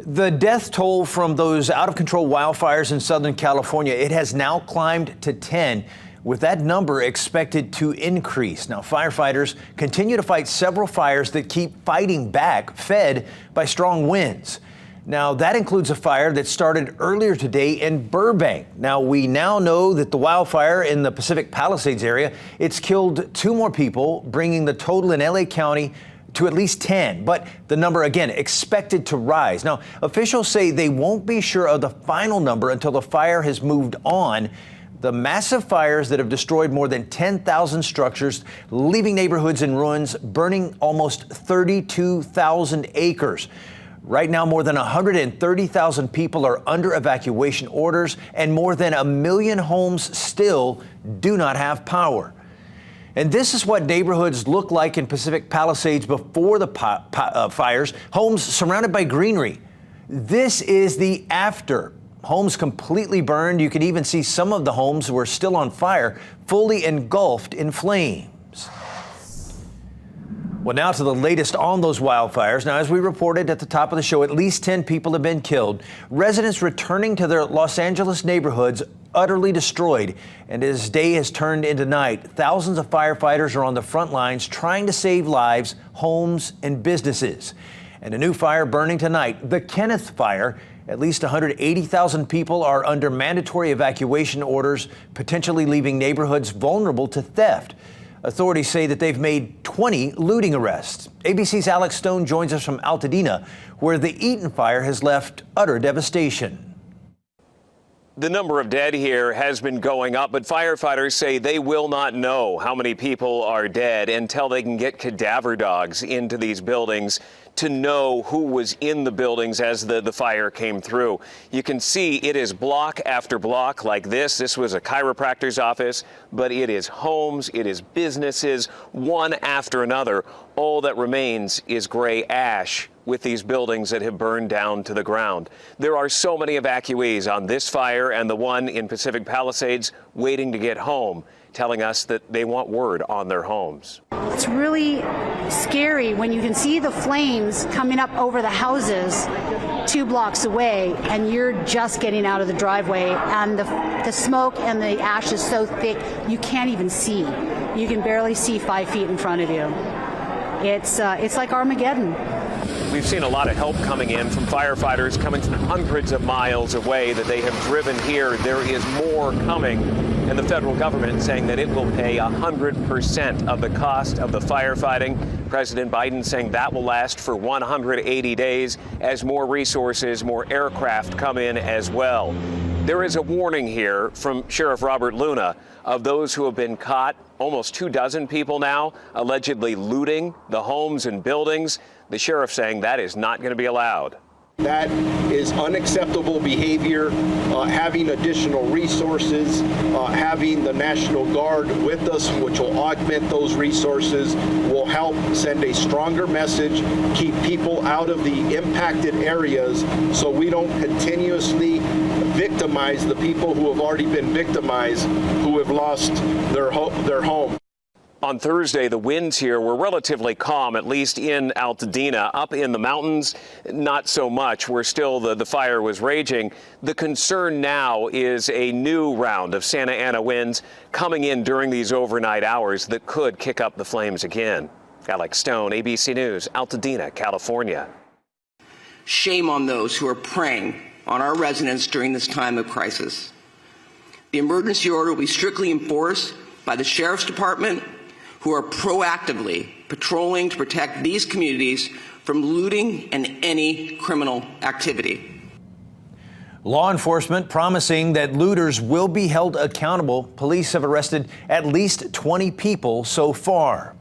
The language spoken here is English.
The death toll from those out-of-control wildfires in Southern California, it has now climbed to 10, with that number expected to increase. Now, firefighters continue to fight several fires that keep fighting back, fed by strong winds. Now, that includes a fire that started earlier today in Burbank. Now, we now know that the wildfire in the Pacific Palisades area, it's killed 2 more people, bringing the total in LA County to at least 10, but the number, again, expected to rise. Now, officials say they won't be sure of the final number until the fire has moved on. The massive fires that have destroyed more than 10,000 structures, leaving neighborhoods in ruins, burning almost 32,000 acres. Right now, more than 130,000 people are under evacuation orders, and more than 1 million homes still do not have power. And this is what neighborhoods look like in Pacific Palisades before the fires. Homes surrounded by greenery. This is the after. Homes completely burned. You can even see some of the homes were still on fire, fully engulfed in flames. Well, now to the latest on those wildfires. Now, as we reported at the top of the show, at least 10 people have been killed. Residents returning to their Los Angeles neighborhoods utterly destroyed. And as day has turned into night, thousands of firefighters are on the front lines trying to save lives, homes, and businesses. And a new fire burning tonight, the Kenneth Fire. At least 180,000 people are under mandatory evacuation orders, potentially leaving neighborhoods vulnerable to theft. Authorities say that they've made 20 looting arrests. ABC's Alex Stone joins us from Altadena, where the Eaton fire has left utter devastation. The number of dead here has been going up, but firefighters say they will not know how many people are dead until they can get cadaver dogs into these buildings to know who was in the buildings as the fire came through. You can see it is block after block like this. This was a chiropractor's office, but it is homes, it is businesses, one after another. All that remains is gray ash with these buildings that have burned down to the ground. There are so many evacuees on this fire and the one in Pacific Palisades waiting to get home, telling us that they want word on their homes. It's really scary when you can see the flames coming up over the houses 2 blocks away, and you're just getting out of the driveway, and the smoke and the ash is so thick you can't even see. You can barely see 5 feet in front of you. It's like Armageddon. We've seen a lot of help coming in from firefighters coming from hundreds of miles away that they have driven here. There is more coming, and the federal government saying that it will pay 100% of the cost of the firefighting. President Biden saying that will last for 180 days as more resources, more aircraft come in as well. There is a warning here from Sheriff Robert Luna of those who have been caught, almost 24 people now, allegedly looting the homes and buildings. The sheriff saying that is not going to be allowed. That is unacceptable behavior. Having additional resources, having the National Guard with us, which will augment those resources, will help send a stronger message, keep people out of the impacted areas so we don't continuously victimize the people who have already been victimized, who have lost their home. On Thursday, the winds here were relatively calm, at least in Altadena. Up in the mountains, not so much, where still the fire was raging. The concern now is a new round of Santa Ana winds coming in during these overnight hours that could kick up the flames again. Alex Stone, ABC News, Altadena, California. Shame on those who are preying on our residents during this time of crisis. The emergency order will be strictly enforced by the Sheriff's Department, who are proactively patrolling to protect these communities from looting and any criminal activity. Law enforcement promising that looters will be held accountable. Police have arrested at least 20 people so far.